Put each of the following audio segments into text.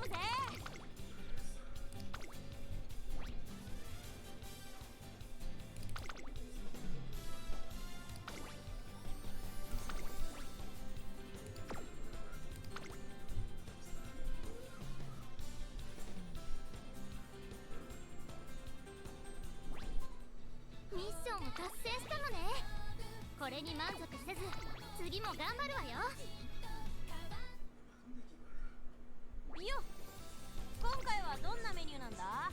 ミッションを達成したのね。これに満足せず次も頑張るわよ。よっ、今回はどんなメニューなんだ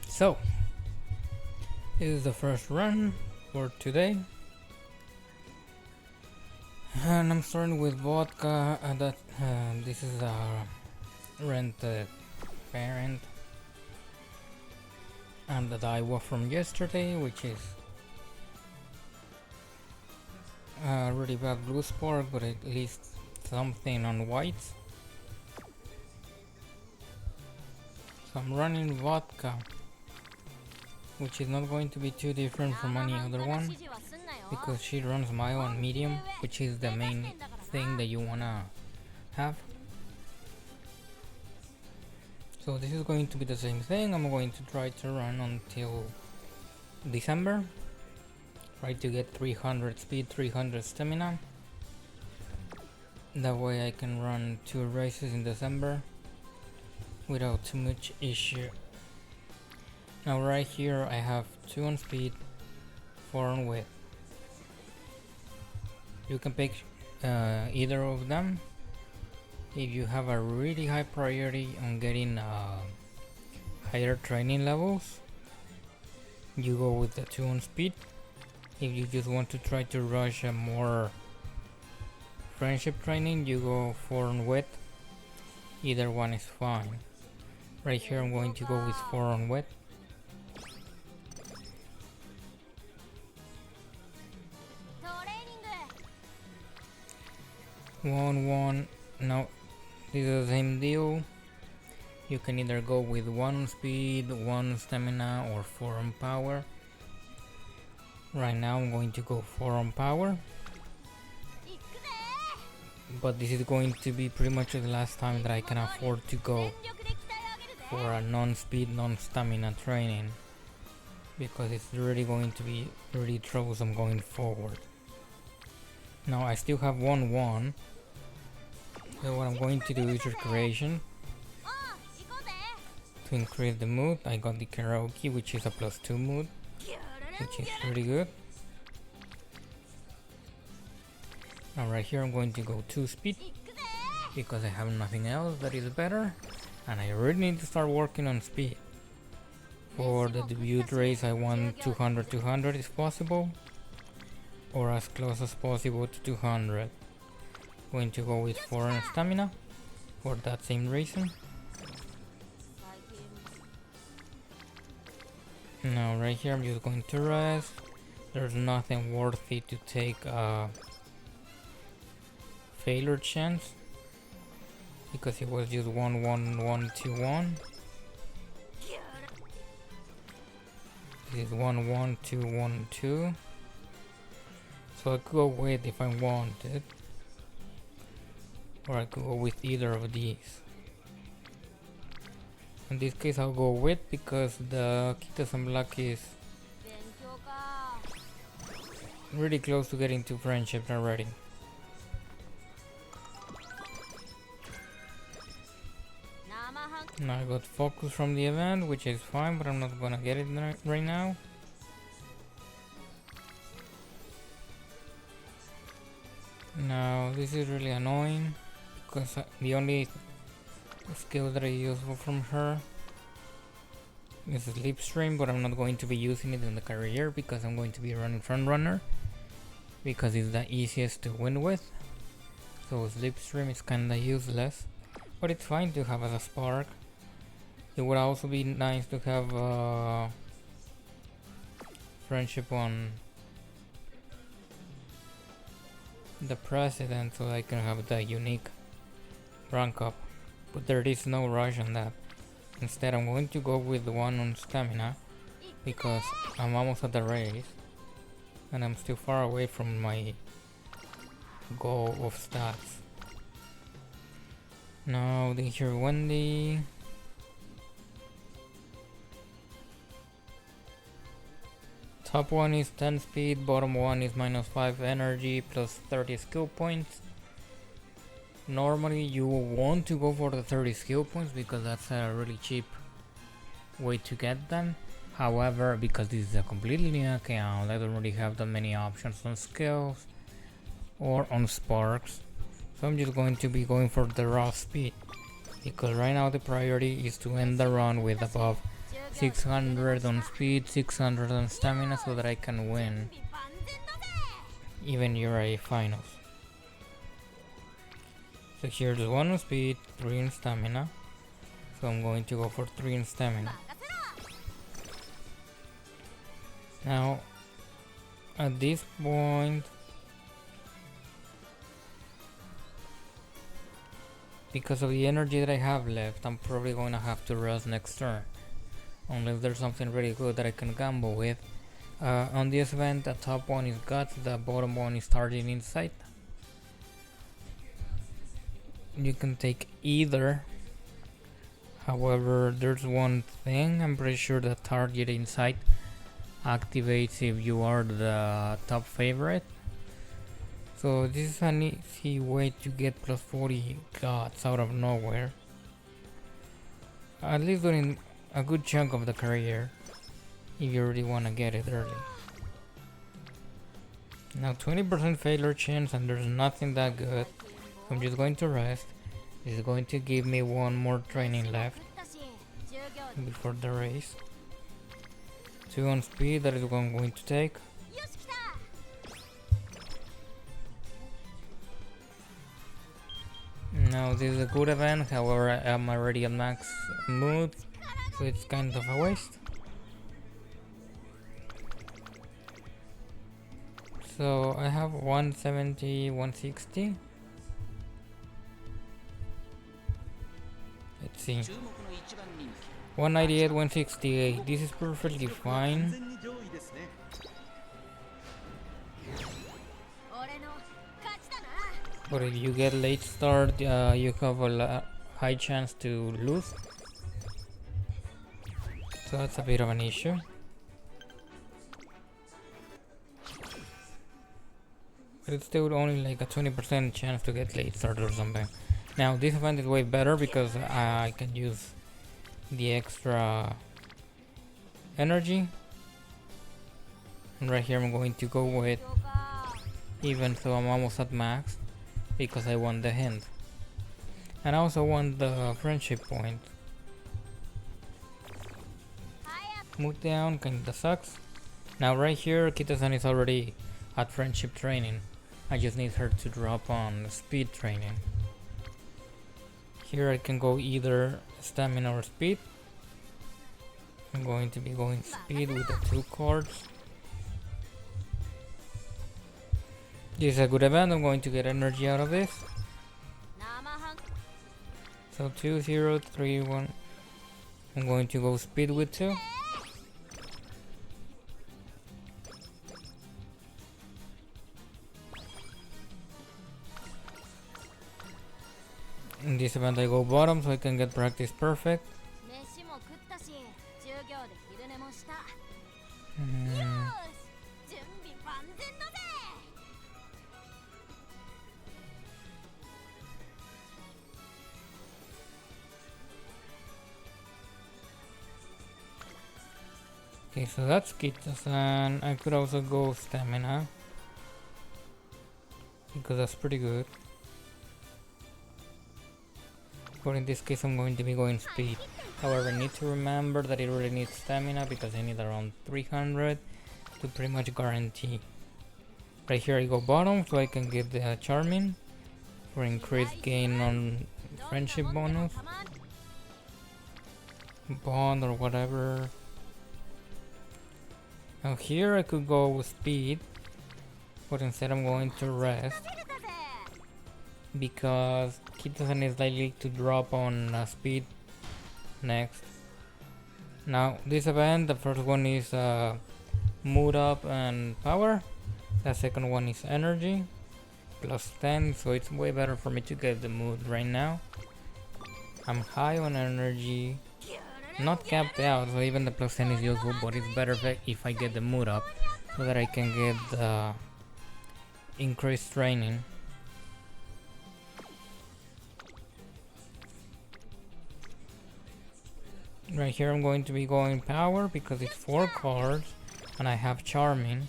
？So, this is the first run for today, and I'm starting with vodka. This is our rented parent, and the Daiwa from yesterday, which is really bad blue spark, but at least something on white. So I'm running vodka, which is not going to be too different from any other one, because she runs Mayo on medium, which is the main thing that you wanna have. So this is going to be the same thing. I'm going to try to run until December, try to get 300 speed, 300 stamina. That way I can run 2 races in December without too much issue. Now right here I have 2 on speed, 4 on width. You can pick either of them. If you have a really high priority on getting higher training levels, you go with the 2 on speed. If you just want to try to rush a more friendship training, you go 4 on width. Either one is fine. Right here I'm going to go with 4 on width. One. Now this is the same deal. You can either go with 1 on speed, 1 stamina, or 4 on power. Right now I'm going to go 4 on power, but this is going to be pretty much the last time that I can afford to go for a non-speed, non-stamina training, because it's really going to be really troublesome going forward. Now I still have 1-1, so what I'm going to do is recreation to increase the mood. I got the karaoke, which is a +2 mood, which is pretty good. Now right here I'm going to go 2 speed, because I have nothing else that is better, and I really need to start working on speed. For the debut race I want 200 if possible, or as close as possible to 200. Going to go with 4 on stamina for that same reason. Now right here I'm just going to rest. There's nothing worthy to take a failure chance, because it was just 1-1-1-2-1. This is 1-1-2-1-2. So I could go with if I wanted, or I could go with either of these. In this case I'll go with, because the Kitasan Black is really close to getting to friendship already. Now I got focus from the event, which is fine, but I'm not gonna get it right now. Now this is really annoying because the only skill that I use from her is Slipstream, but I'm not going to be using it in the career because I'm going to be running front runner because it's the easiest to win with. So Slipstream is kinda useless, but it's fine to have as a spark. It would also be nice to have friendship on the president so I can have the unique rank up, but there is no rush on that. Instead I'm going to go with the one on stamina because I'm almost at the race and I'm still far away from my goal of stats. Now they hear Wendy. Top one is 10 speed, bottom one is -5 energy plus 30 skill points. Normally you want to go for the 30 skill points because that's a really cheap way to get them. However, because this is a completely new account, I don't really have that many options on skills or on sparks. So I'm just going to be going for the raw speed because right now the priority is to end the run with above 600 on speed, 600 on stamina so that I can win even URA finals. So here's 1 on speed, 3 in stamina. So I'm going to go for 3 in stamina. Now at this point, because of the energy that I have left, I'm probably going to have to rest next turn. Unless there's something really good that I can gamble with. On this event, the top one is guts, the bottom one is target insight. You can take either. However, there's one thing, I'm pretty sure that target insight activates if you are the top favorite. So this is an easy way to get plus 40 guts out of nowhere. At least during a good chunk of the career, if you really want to get it early. Now 20% failure chance and there's nothing that good. So I'm just going to rest. This is going to give me one more training left before the race. 2 on speed, that is what I'm going to take. Now this is a good event, however I am already at max mood, so it's kind of a waste. So I have 170, 160. Let's see. 198, 168. This is perfectly fine. But if you get late start, you have a high chance to lose. So that's a bit of an issue. But it's still only like a 20% chance to get late start or something. Now this event is way better because I can use the extra energy. And right here I'm going to go with even though I'm almost at max, because I won the hint. And I also won the friendship point. Move down kinda sucks. Now right here Kita-san is already at friendship training. I just need her to drop on speed training. Here I can go either stamina or speed. I'm going to be going speed with the 2 cards. This is a good event, I'm going to get energy out of this. So 2, 0, 3, 1. I'm going to go speed with 2. In this event I go bottom so I can get practice perfect. Okay, so that's Kita-san. I could also go stamina because that's pretty good. But in this case I'm going to be going speed. However, I need to remember that it really needs stamina because I need around 300 to pretty much guarantee. Right here I go bottom so I can get the charming for increased gain on friendship bonus, bond or whatever. Now here I could go with speed, but instead I'm going to rest because Kitasan is likely to drop on speed next. Now this event, the first one is mood up and power. The second one is energy plus 10, so it's way better for me to get the mood right now. I'm high on energy, not capped out, so even the plus 10 is useful, but it's better if I get the mood up so that I can get the increased training. Right here I'm going to be going power because it's 4 cards and I have charming,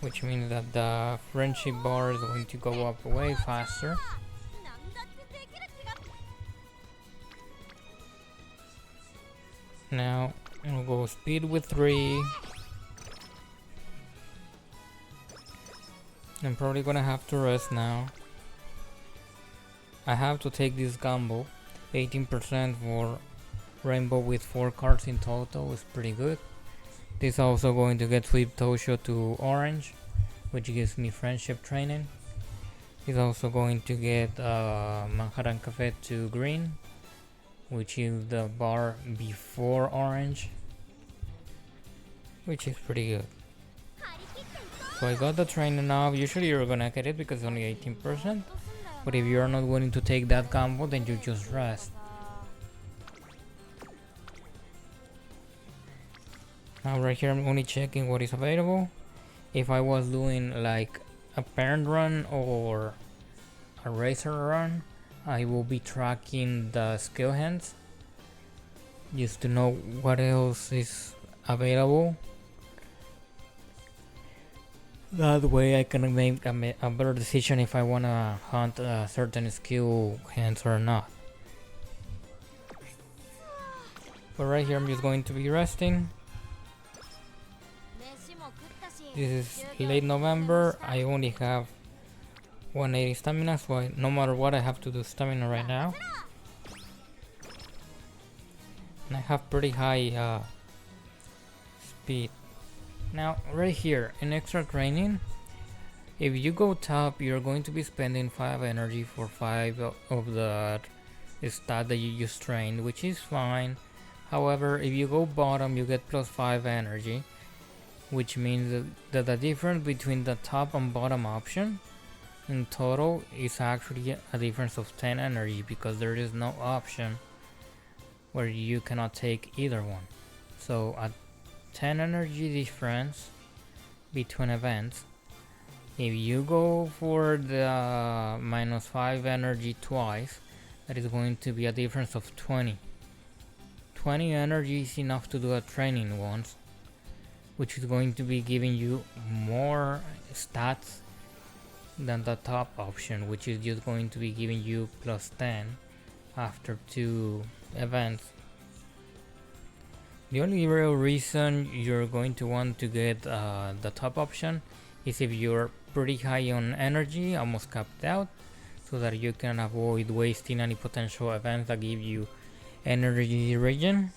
which means that the friendship bar is going to go up way faster. Now I'll go speed with 3. I'm probably gonna have to rest now. I have to take this gamble. 18% for rainbow with 4 cards in total is pretty good. This is also going to get Sweep Tosho to orange, which gives me friendship training. It's also going to get Manhattan Cafe to green, which is the bar before orange, which is pretty good. So I got the training now. Usually you're gonna get it because it's only 18%, but if you're not willing to take that combo, then you just rest. Now right here I'm only checking what is available. If I was doing like a parent run or a racer run, I will be tracking the skill hands just to know what else is available. That way I can make a better decision if I wanna hunt a certain skill hands or not. But right here I'm just going to be resting. This is late November. I only have 180 stamina, so no matter what I have to do stamina right now. And I have pretty high speed. Now right here in extra training, if you go top you're going to be spending 5 energy for 5 of the stat that you just trained, which is fine. However, if you go bottom you get plus 5 energy, which means that the difference between the top and bottom option in total is actually a difference of 10 energy, because there is no option where you cannot take either one. So a 10 energy difference between events, if you go for the minus 5 energy twice, that is going to be a difference of 20. 20 energy is enough to do a training once, which is going to be giving you more stats than the top option, which is just going to be giving you plus 10 after 2 events. The only real reason you're going to want to get the top option is if you're pretty high on energy, almost capped out, so that you can avoid wasting any potential events that give you energy regen,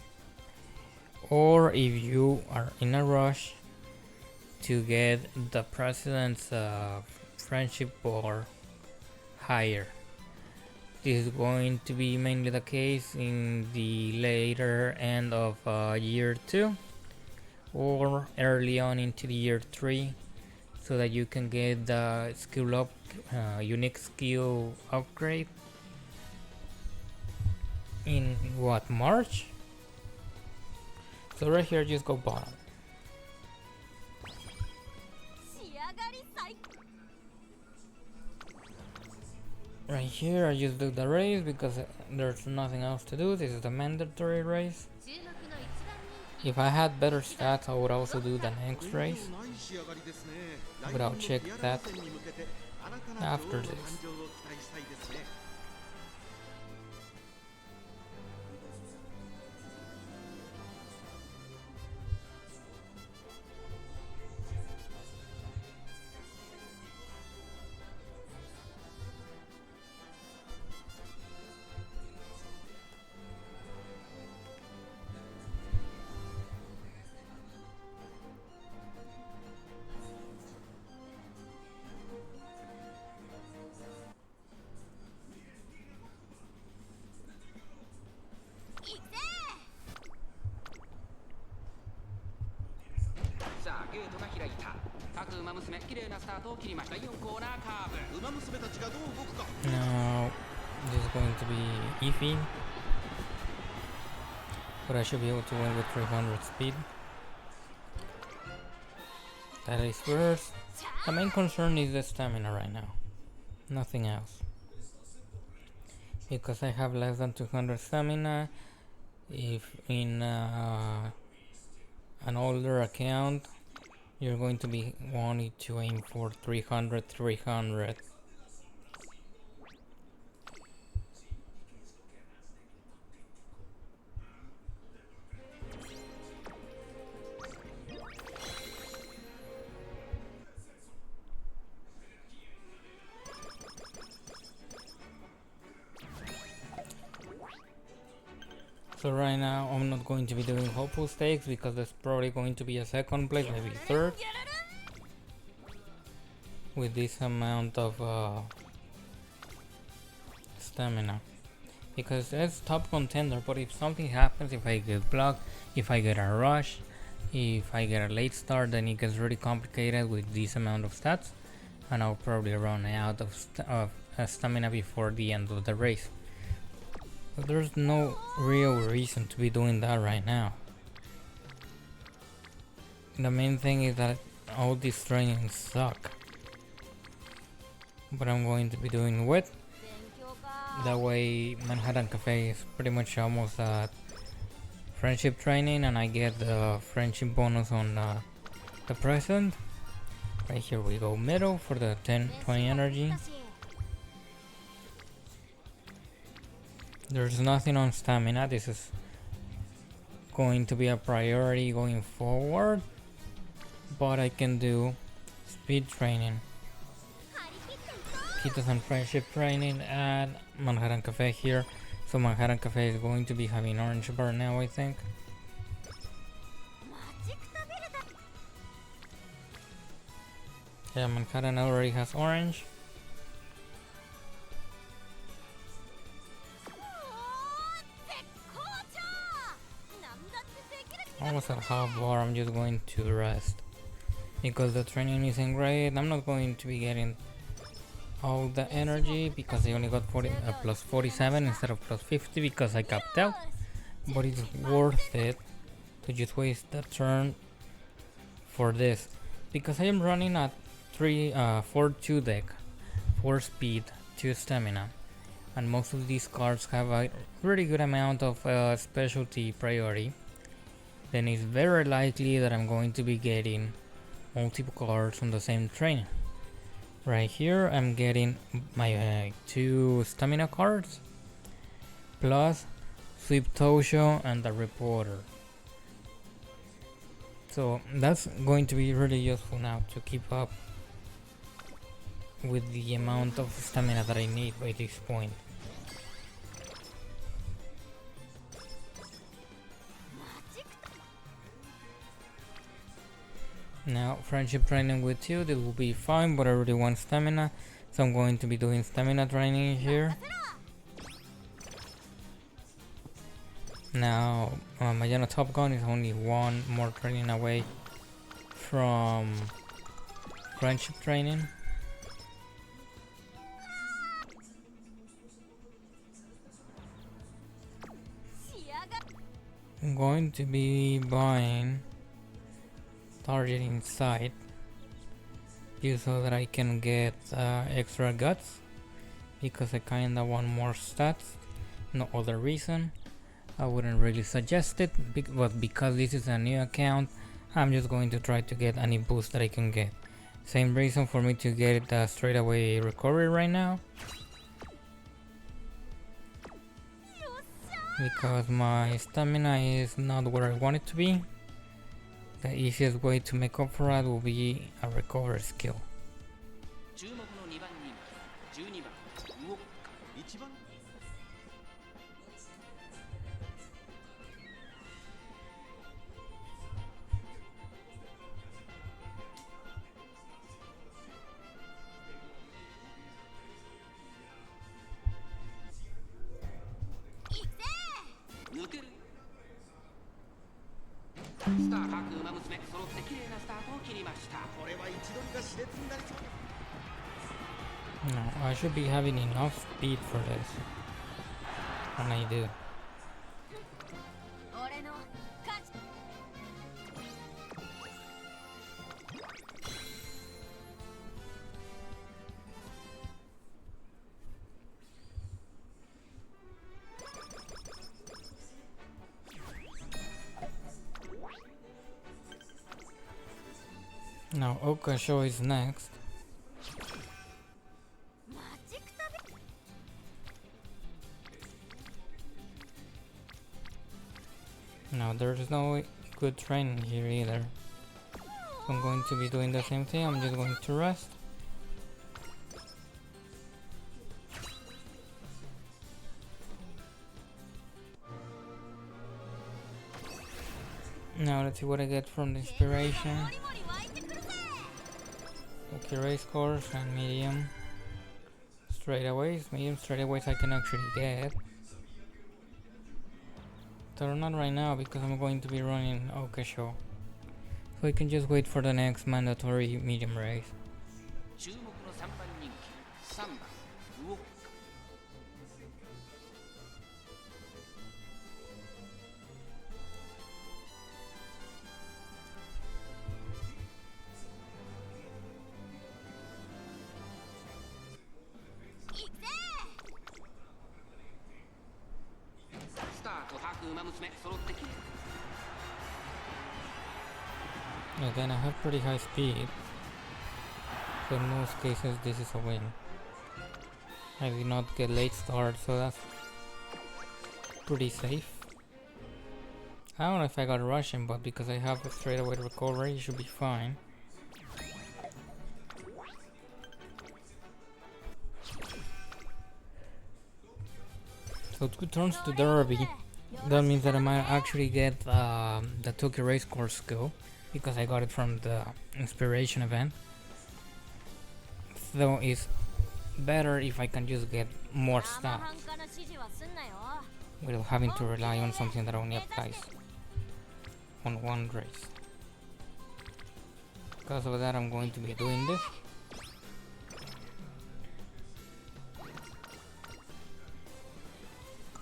or if you are in a rush to get the president's friendship bar higher. This is going to be mainly the case in the later end of year 2 or early on into the year 3, so that you can get the skill up unique skill upgrade in what, March? So right here just go bottom. Right here I just do the race because there's nothing else to do. This is the mandatory race. If I had better stats I would also do the next race, but I'll check that. after this. Now this is going to be iffy, but I should be able to win with 300 speed. That is first. The main concern is the stamina right now, nothing else. Because I have less than 200 stamina. If in an older account you're going to be wanting to aim for 300. So right now I'm not going to be doing hopeful stakes because there's probably going to be a second place, maybe third, with this amount of stamina. Because it's top contender, but if something happens, if I get blocked, if I get a rush, if I get a late start, then it gets really complicated with this amount of stats, and I'll probably run out of stamina before the end of the race. But there's no real reason to be doing that right now. The main thing is that all these trainings suck. But I'm going to be doing wit. That way Manhattan Cafe is pretty much almost at friendship training, and I get the friendship bonus on the present. Right here we go middle for the 10-20 energy. There's nothing on stamina. This is going to be a priority going forward, but I can do speed training, Kitos and friendship training at Manhattan Cafe here. So Manhattan Cafe is going to be having orange bar now, I think. Yeah, Manhattan already has orange. Almost at half bar. I'm just going to rest because the training isn't great. I'm not going to be getting all the energy because I only got plus 47 instead of plus 50 because I capped out, but it's worth it to just waste the turn for this because I am running at 4-2 deck, 4 speed, 2 stamina, and most of these cards have a really good amount of specialty priority. Then it's very likely that I'm going to be getting multiple cards on the same train. Right here I'm getting my 2 stamina cards plus Sweep Tosho and the Reporter. So that's going to be really useful now to keep up with the amount of stamina that I need by this point. Now friendship training with you, this will be fine, but I really want stamina, so I'm going to be doing stamina training here. Now Mayana Top Gun is only one more training away from friendship training. I'm going to be buying targeting sight just so that I can get extra guts because I kinda want more stats, no other reason. I wouldn't really suggest it, but because this is a new account, I'm just going to try to get any boost that I can get. Same reason for me to get straight away recovery right now. Because my stamina is not where I want it to be. The easiest way to make up for that will be a recovery skill. No, I should be having enough speed for this. And I do. Now Okasho is next. Now there's no good training here either. So I'm going to be doing the same thing, I'm just going to rest. Now let's see what I get from the inspiration. Okay, race course and medium straightaways. Medium straightaways I can actually get. So not right now because I'm going to be running Okasho. So I can just wait for the next mandatory medium race. Again, I have pretty high speed, so in most cases this is a win. I did not get late start, so that's pretty safe. I don't know if I got Russian, but because I have a straightaway recovery, it should be fine. So 2 turns to Derby. That means that I might actually get the Tokyo race course skill, because I got it from the inspiration event. Though it's better if I can just get more stats without having to rely on something that only applies on one race. Because of that I'm going to be doing this.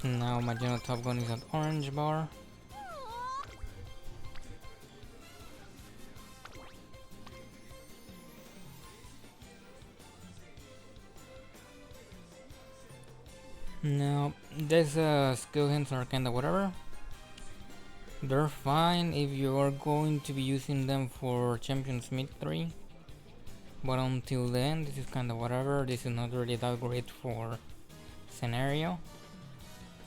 Now my general top gun is at orange bar. Now these skill hints are kinda whatever. They're fine if you are going to be using them for Champions Meet 3. But until then, this is kinda whatever. This is not really that great for scenario.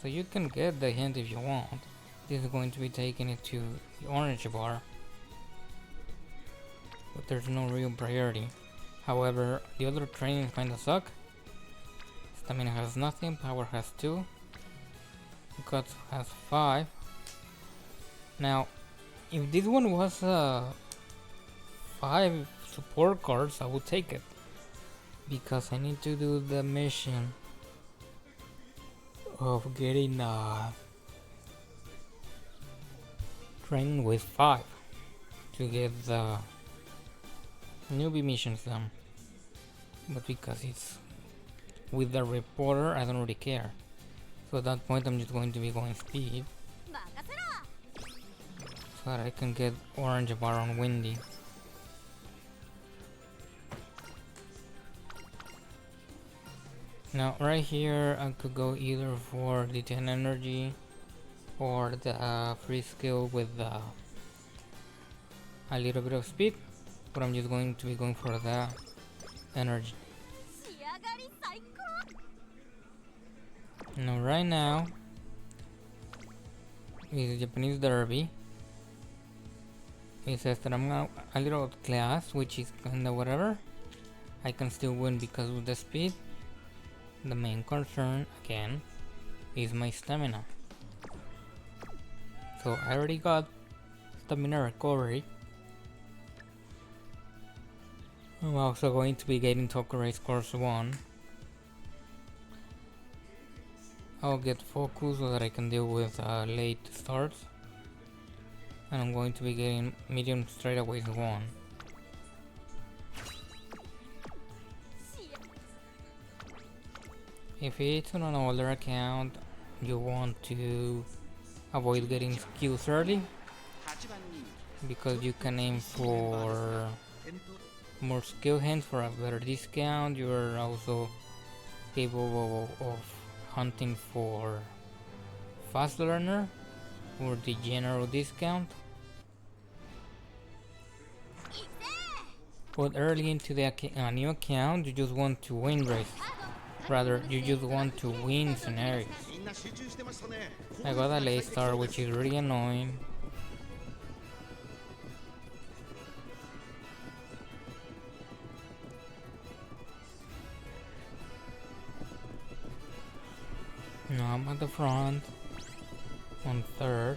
So you can get the hint if you want. This is going to be taking it to the orange bar. But there's no real priority. However, the other trainings kinda suck. Stamina has nothing, power has 2, guts has 5. Now, if this one was 5 support cards, I would take it. Because I need to do the mission of getting training with 5 to get the newbie missions done. But because it's with the reporter, I don't really care. So at that point I'm just going to be going speed so that I can get orange bar on windy. Now right here I could go either for the 10 energy or the free skill with a little bit of speed. but I'm just going to be going for the energy. Now right now is Japanese Derby. It says that I'm a little outclassed, which is kinda whatever. I can still win because of the speed. The main concern, again, is my stamina. So I already got stamina recovery. I'm also going to be getting Tokyo Race Course 1. I'll get focus so that I can deal with late starts. And I'm going to be getting medium straightaways 1. If it's on an older account, you want to avoid getting skills early, because you can aim for more skill hands for a better discount. You are also capable of hunting for fast learner for the general discount. But early into the new account, you just want to win races. Rather, you just want to win scenarios. I got a late start, which is really annoying. Now I'm at the front on third.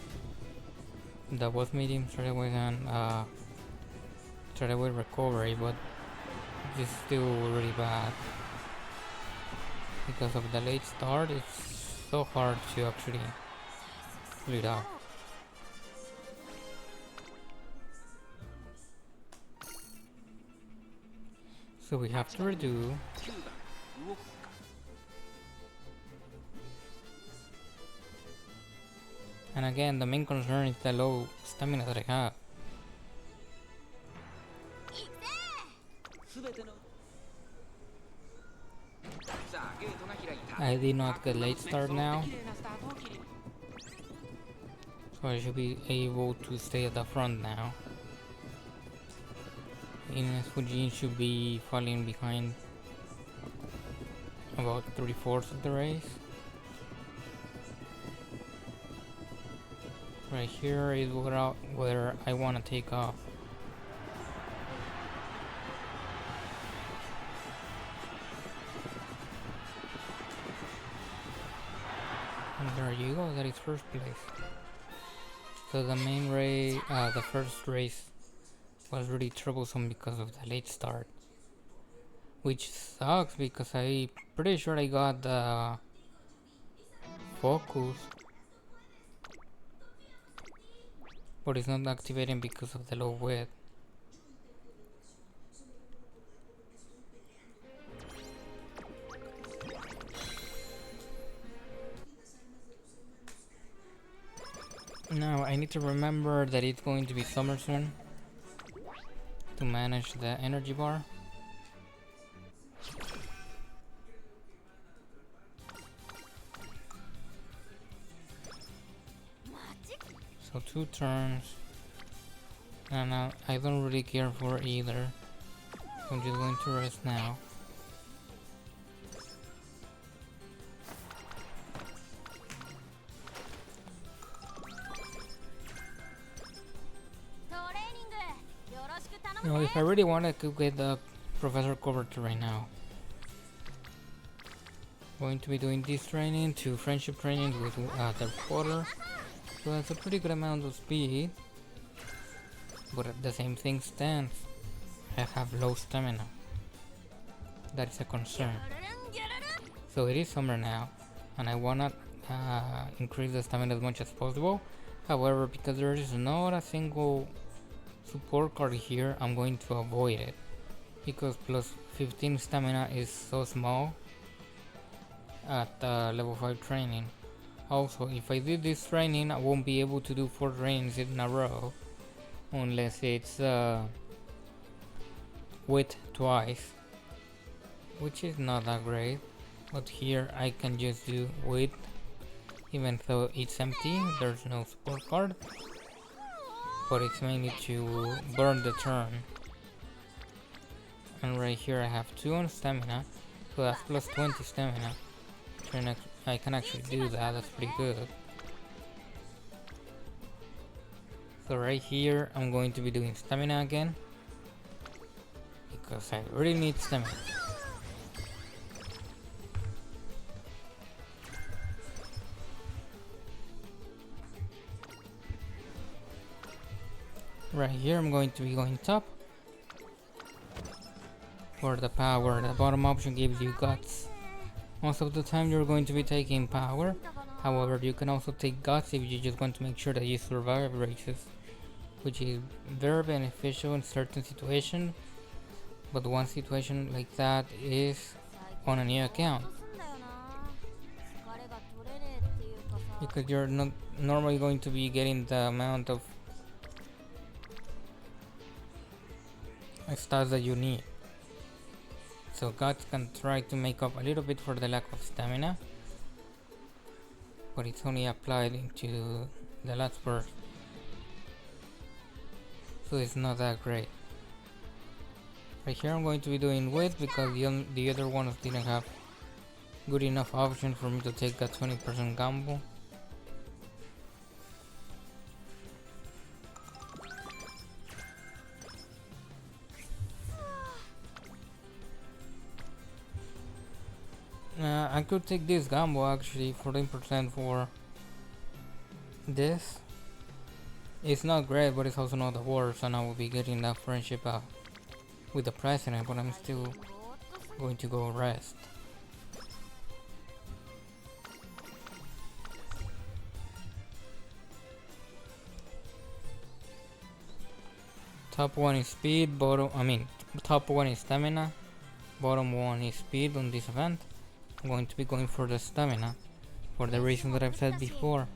That was medium straightaway and straightaway recovery, but it's still really bad. Because of the late start, it's so hard to actually pull it off. So we have to redo. And again, the main concern is the low stamina that I have. I did not get late start now, so I should be able to stay at the front now. Ines Fujin should be falling behind about 3/4 of the race. Right here is where I want to take off. And there you go, that is first place. So the main race, the first race was really troublesome because of the late start. Which sucks because I'm pretty sure I got the focus. But it's not activating because of the low width. Now I need to remember that it's going to be summer soon to manage the energy bar. So 2 turns, and I don't really care for either. I'm just going to rest now. Now, if I really wanted, I could get the professor covered right now. Going to be doing this training, 2 friendship trainings with the water. So that's a pretty good amount of speed, but the same thing stands. I have low stamina. That is a concern. So it is summer now, and I wanna increase the stamina as much as possible. However, because there is not a single support card here, I'm going to avoid it, because plus 15 stamina is so small at level 5 training. Also, if I did this training, I won't be able to do 4 trainings in a row unless it's with twice, which is not that great. But here I can just do with, even though it's empty, there's no support card, but it's mainly to burn the turn. and right here I have 2 on stamina, so that's plus 20 stamina. So I can actually do that, that's pretty good. So right here I'm going to be doing stamina again, because I really need stamina. Right here I'm going to be going top. For the power, the bottom option gives you guts. Most of the time you're going to be taking power. However, you can also take guts if you just want to make sure that you survive races, which is very beneficial in certain situations. But one situation like that is on a new account, because you're not normally going to be getting the amount of stats that you need. So guts can try to make up a little bit for the lack of stamina, but it's only applied into the last burst, so it's not that great. Right here I'm going to be doing width because the other ones didn't have good enough option for me to take that 20% gamble. I could take this gamble actually, 14% for this. It's not great, but it's also not the worst, and I will be getting that friendship with the president, but I'm still going to go rest. Top 1 is speed, top 1 is stamina, bottom 1 is speed on this event. I'm going to be going for the stamina, for the reason that I've said before.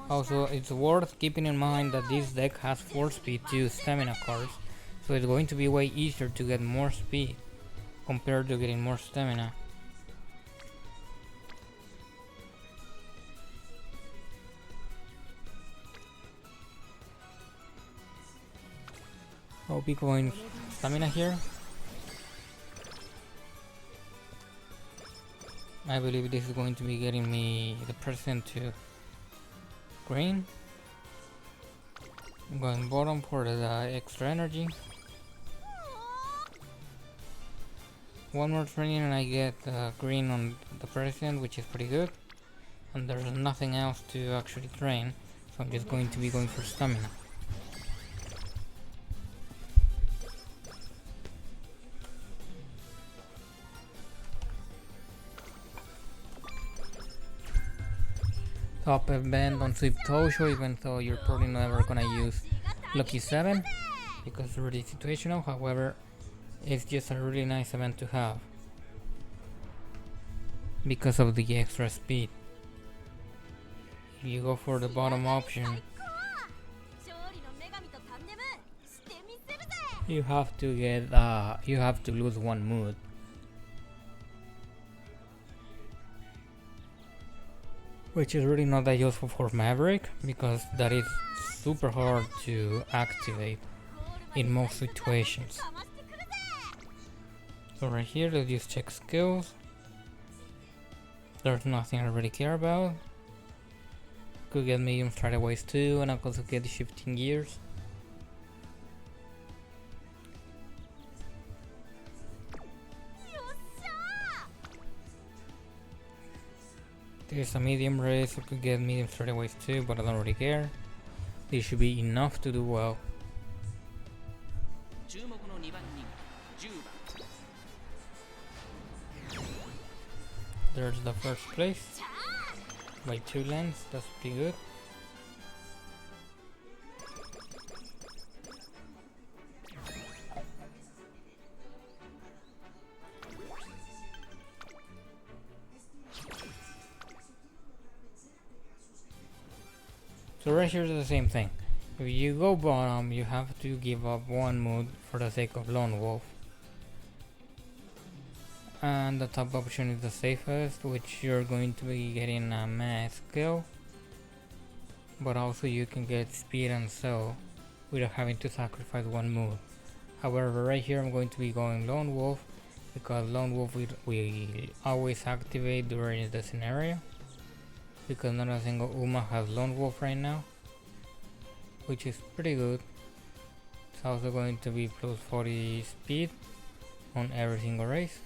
Also, it's worth keeping in mind that this deck has 4 speed 2 stamina cards, so it's going to be way easier to get more speed compared to getting more stamina. I'll be going stamina here. I believe this is going to be getting me the percent to green. I'm going bottom for the extra energy. One more training and I get green on the percent, which is pretty good. And there's nothing else to actually train, so I'm just going to be going for stamina. Top event on Sweep Tosho, even though you're probably never gonna use Lucky 7 because it's really situational. However, it's just a really nice event to have because of the extra speed. If you go for the bottom option, you have to lose one mood. Which is really not that useful for Maverick, because that is super hard to activate in most situations. So right here, let's just check skills. There's nothing I really care about. Could get medium strataways too, and I could also get shifting gears. There's a medium race, I could get medium strataways too, but I don't really care. This should be enough to do well. There's the first place by 2 lengths, that's pretty good. So right here is the same thing. If you go bottom, you have to give up one mood for the sake of Lone Wolf. And the top option is the safest, which you're going to be getting a mass skill. But also you can get speed and so without having to sacrifice one move. However, right here I'm going to be going Lone Wolf, because Lone Wolf we always activate during the scenario, because not a single Uma has Lone Wolf right now, which is pretty good. It's also going to be plus 40 speed on every single race.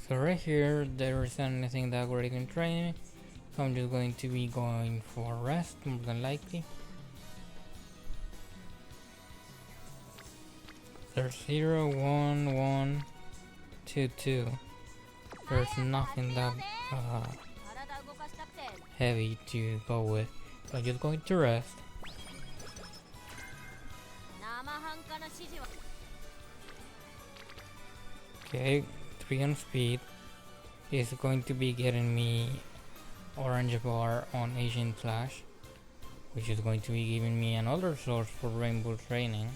So right here there isn't anything that already can train me, so I'm just going to be going for rest more than likely. There's 0, 1, 1, 2, 2. There's nothing that heavy to go with, so I'm just going to rest. Okay, 3 on speed is going to be getting me orange bar on Asian Flash, which is going to be giving me another source for rainbow training.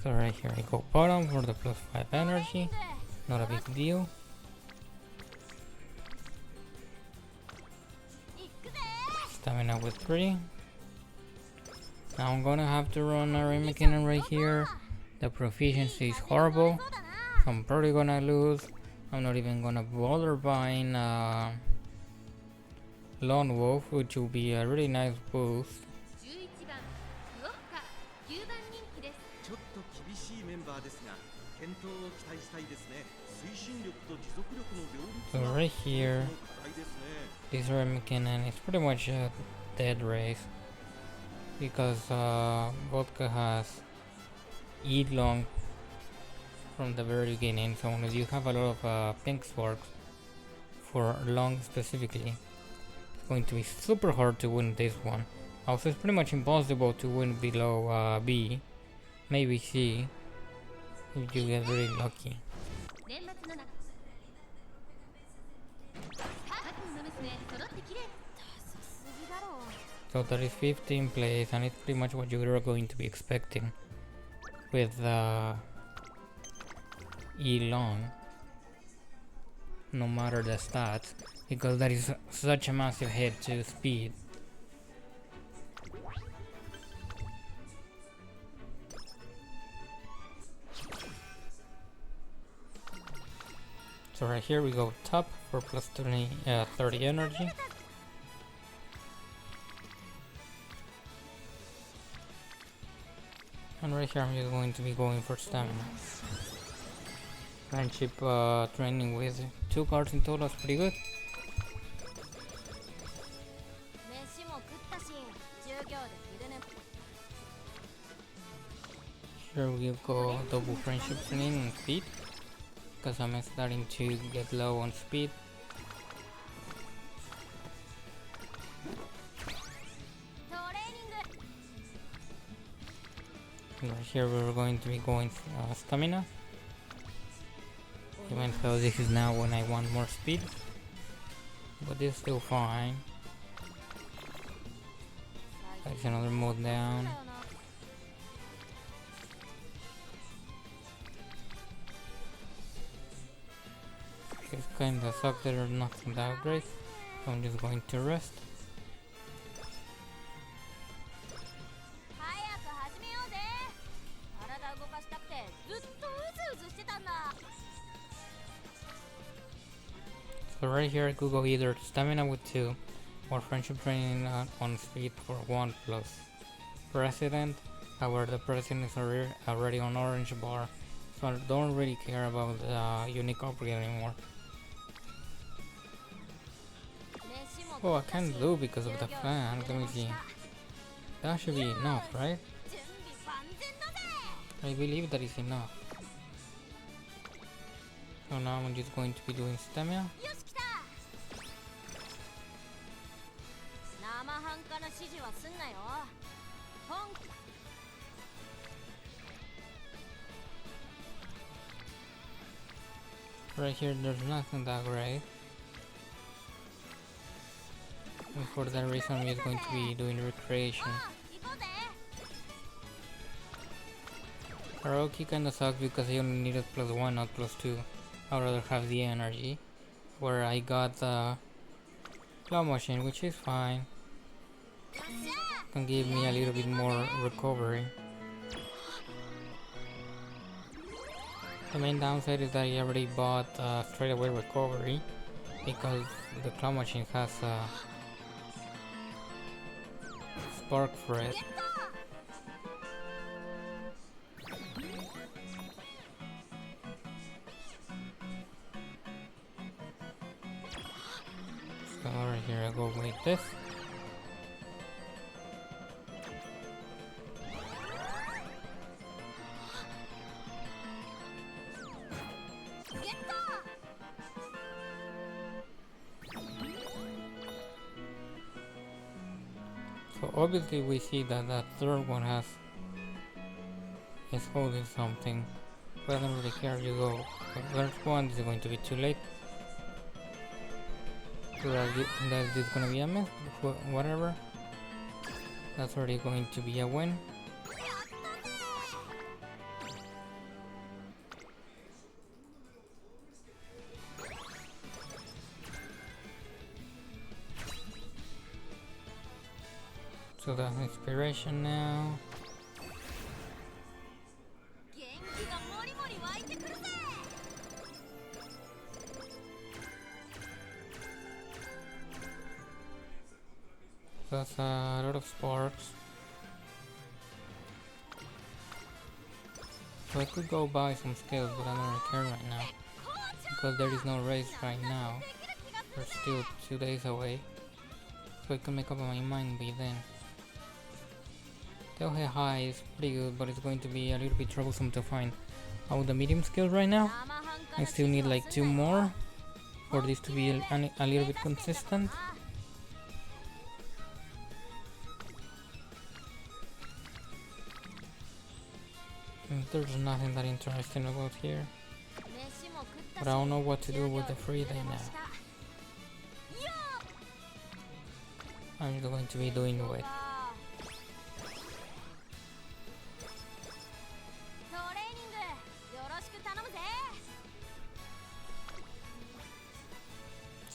So right here I go bottom for the plus 5 energy, not a big deal. Stamina with 3. Now I'm gonna have to run a McKinnon right here. The proficiency is horrible, so I'm probably gonna lose. I'm not even gonna bother buying Lone Wolf, which will be a really nice boost. So right here, this McKinnon is pretty much a dead race, because Vodka has E long from the very beginning, so if you have a lot of pink sparks for long specifically, it's going to be super hard to win this one. Also, it's pretty much impossible to win below B, maybe C, if you get really lucky. So that is 15 plays, and it's pretty much what you're going to be expecting with E long, no matter the stats, because that is such a massive hit to speed. So right here we go top for plus 30 energy. And right here I'm just going to be going for stamina. Friendship training with 2 cards in total is pretty good. Here we go double friendship training and speed, because I'm starting to get low on speed. And right here we're going to be going stamina, even though this is now when I want more speed, but it's still fine. That's another mode down. It's kinda sucks that there's nothing that great, so I'm just going to rest. So right here I could go either stamina with 2 or friendship training on speed for 1 plus president. However, the president is already on orange bar, so I don't really care about the unique upgrade anymore. Oh, I can't do because of the fan. Let me see. That should be enough, right? I believe that is enough. So now I'm just going to be doing stamina. Right here, there's nothing that great. And for that reason, I'm just going to be doing recreation. Karaoke kinda sucks because I only needed +1, not +2. I'd rather have the energy. Where I got the claw machine, which is fine. Can give me a little bit more recovery. The main downside is that I already bought straight away recovery because the claw machine has a spark for it. So right here I go with this. So obviously we see that that third one is holding something, but I don't really care. You go. The first one is going to be too late. So that is gonna be a mess. Whatever. That's already going to be a win. So that's inspiration now. That's a lot of sparks. So I could go buy some skills, but I don't really care right now. Because there is no race right now. We're still 2 days away. So I can make up my mind by then. Telltale High is pretty good, but it's going to be a little bit troublesome to find all the medium skills right now. I still need like 2 more for this to be a little bit consistent. There's nothing that interesting about here, but I don't know what to do with the free day now. I'm going to be doing it.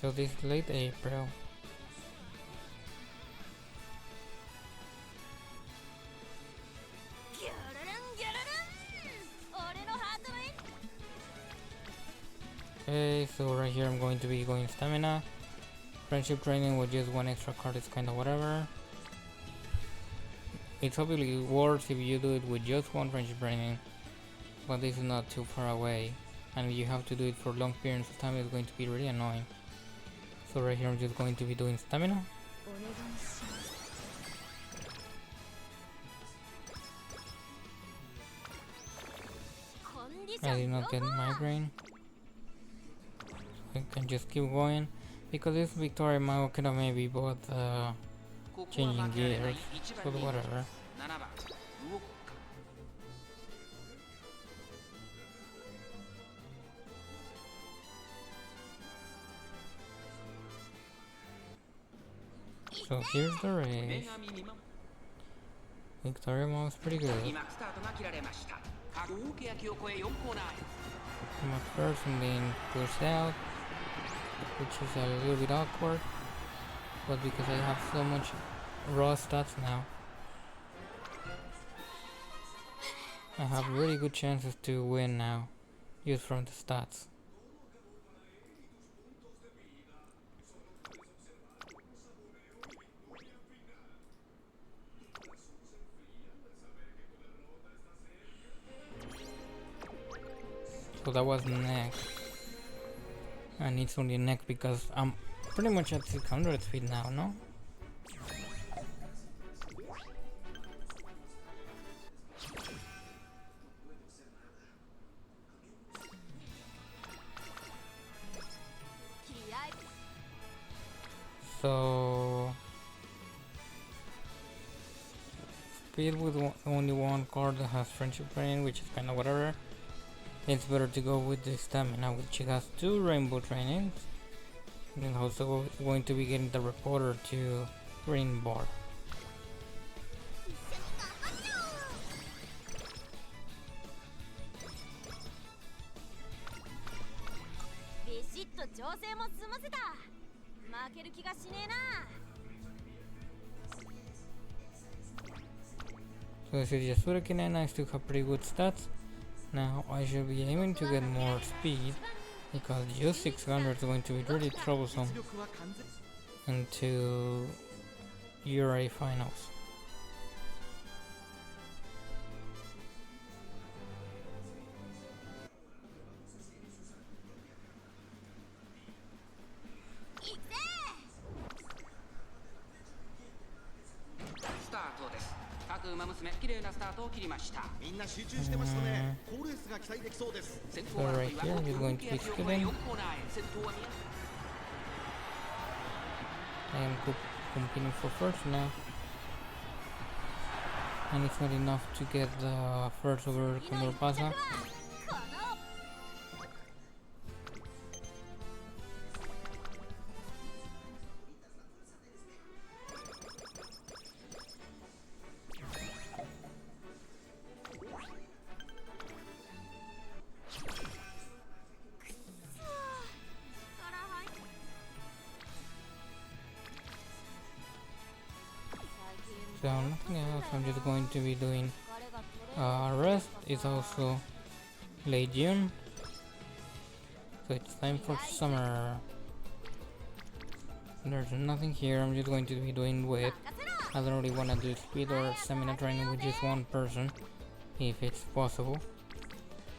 So this is late April. Okay, so right here I'm going to be going stamina. Friendship training with just 1 extra card is kinda whatever. It's obviously worse if you do it with just 1 friendship training, but this is not too far away, and if you have to do it for long periods of time, it's going to be really annoying. So right here I'm just going to be doing stamina. I did not get migraine. I can just keep going because this Victoria Mago could have maybe bought changing gears, so whatever. So here's the race. Victoria Mago is pretty good. McPherson being pushed out, which is a little bit awkward, but because I have so much raw stats now, I have really good chances to win now, just from the stats. So that was neck. And it's only neck because I'm pretty much at 600 speed now, no? So speed with only 1 card that has friendship training, which is kinda whatever. it's better to go with the stamina, which has 2 rainbow trainings. And also going to be getting the reporter to green bar. ビシッと調整も済ませた。負ける気がしねえな。 So this is just working and I still have pretty good stats. Now I should be aiming to get more speed, because just 600 is going to be really troublesome into URA finals. So right here he's going to be skipping. I am competing for first now. And it's not enough to get the first over Condor Pasa. So nothing else, I'm just going to be doing rest. Is also late June, so it's time for summer. There's nothing here, I'm just going to be doing weight. I don't really want to do speed or stamina training with just one person, if it's possible.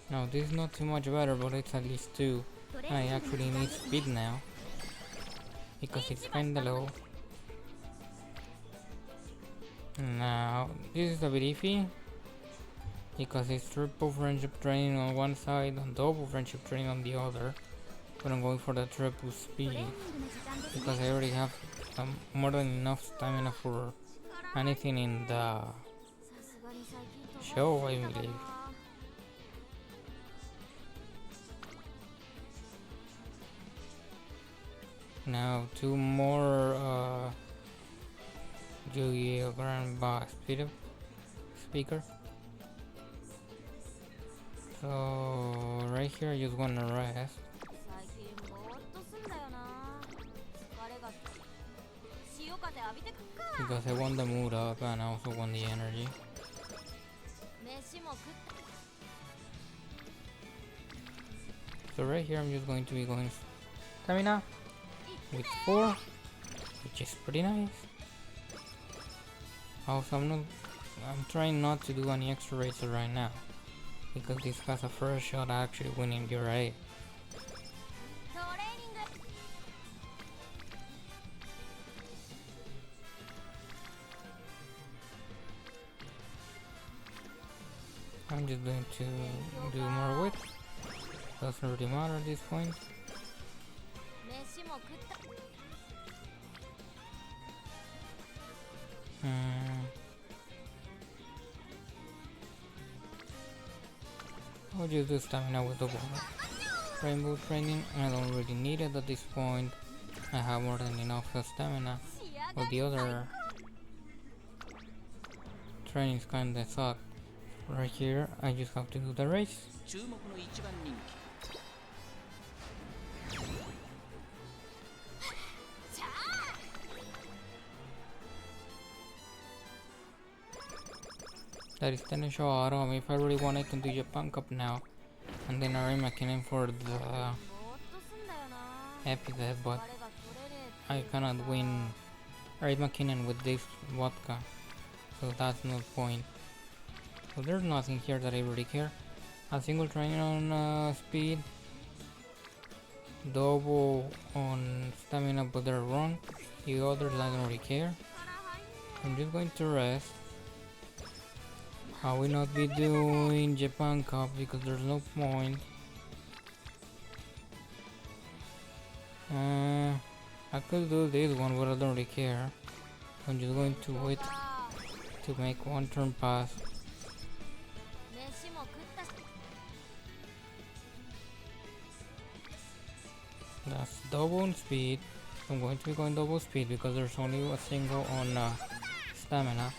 Now this is not too much better, but it's at least 2. I actually need speed now, because it's kinda low. Now this is a bit iffy, because it's triple friendship training on one side and double friendship training on the other, but I'm going for the triple speed because I already have more than enough stamina for anything in the show, I believe. Now 2 more Yu-Gi-Oh! Grandpa speaker. So right here I just wanna rest, because I want the mood up and I also want the energy. So right here I'm just going to be going stamina with 4, which is pretty nice. Also I'm trying not to do any extra races right now, because this has a first shot at actually winning your A. I'm just going to do more width. Doesn't really matter at this point. I'll just do stamina with the rainbow training. I don't really need it at this point. I have more than enough stamina. But the other trainings kinda suck. Right here, I just have to do the race. That is 10 show Aram. If I really want, I can do Japan Cup now, and then I McKinnon for the epithet, but I cannot win Ray McKinnon with this vodka, so that's no point. So there's nothing here that I really care. A single training on speed, double on stamina, but they're wrong. The others I don't really care. I'm just going to rest. I will not be doing Japan Cup because there's no point. I could do this one, but I don't really care. I'm just going to wait to make one turn pass. That's double speed. I'm going to be going double speed because there's only a single on stamina.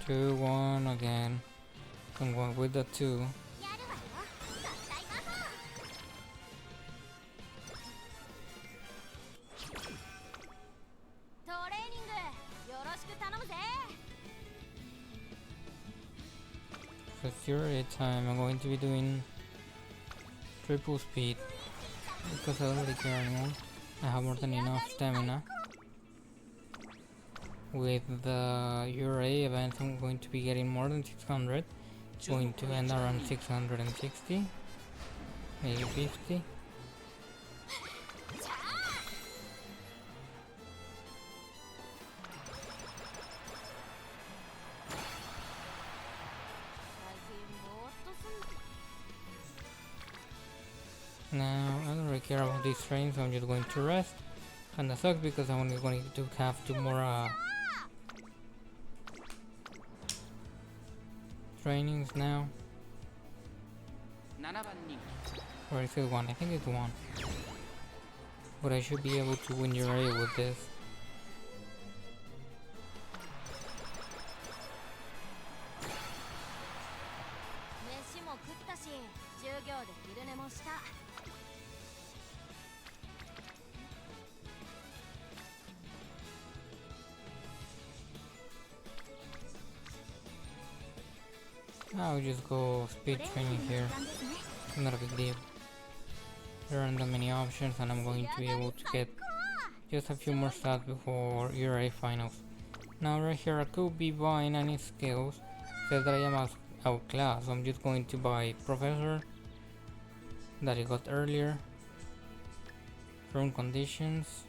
Two, one again. I'm going with the 2. やるわよ合体魔法トレーニングよろしく頼むぜ For Fury time, I'm going to be doing triple speed because I don't really care anymore. I have more than enough stamina. With the URA event, I'm going to be getting more than 600. It's going to end around 660, maybe 50. Now, I don't really care about these trains, so I'm just going to rest. And that sucks because I'm only going to have 2 more trainings now. Or is it 1? I think it's 1. But I should be able to win URA with this. I'll just go speed training here. Not a big deal. There aren't that many options and I'm going to be able to get just a few more stats before URA finals. Now right here I could be buying any skills. Says that I am outclassed, so I'm just going to buy Professor that I got earlier. Room conditions.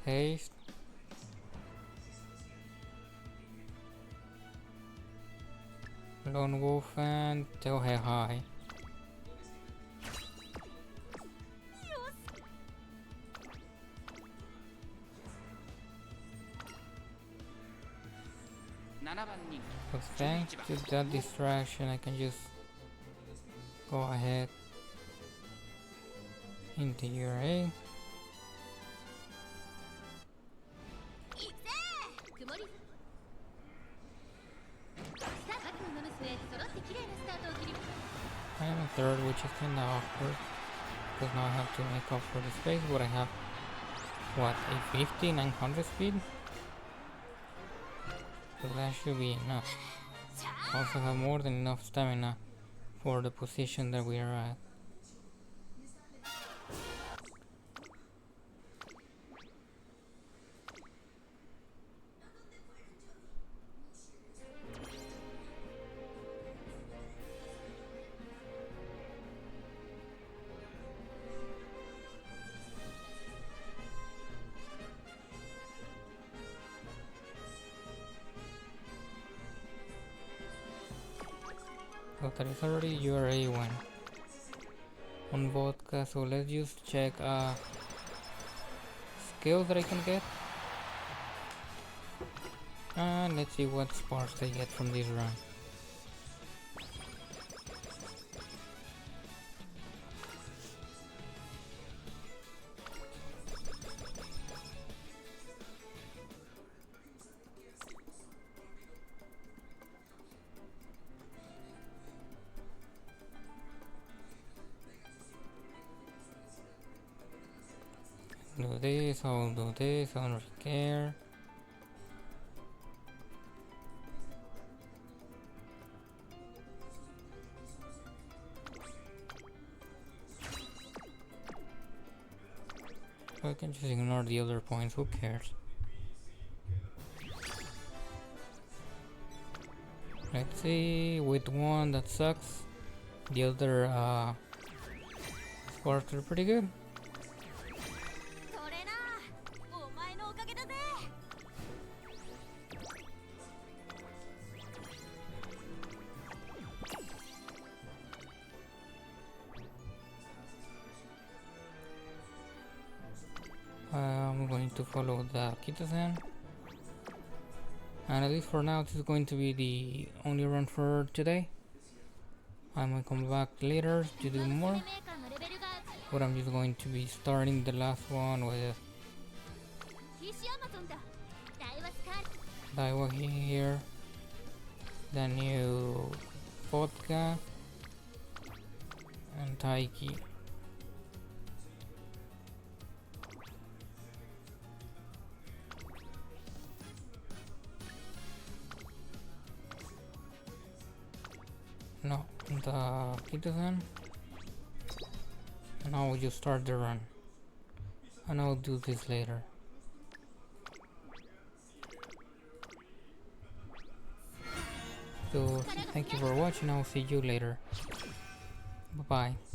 Haste. Lone Wolf and Tell Her Hi. But thanks to that distraction I can just go ahead into URA. I am a third, which is kinda awkward because now I have to make up for the space, but I have what, 850, 900 speed? So that should be enough. I also have more than enough stamina for the position that we are at. So that is already URA 1 on vodka, so let's just check skills that I can get. And let's see what sparks I get from this run. Do this, I'll do this, I don't really care. I can just ignore the other points, who cares? Let's see, with one that sucks, the other sparks are pretty good. I'm going to follow the Kita-san. And at least for now, this is going to be the only run for today. I'm gonna come back later to do more, but I'm just going to be starting the last one with Daiwa here, the new vodka, and Taiki. No, the Kitasan. Now you start the run, and I'll do this later. So thank you for watching. I'll see you later. Bye bye.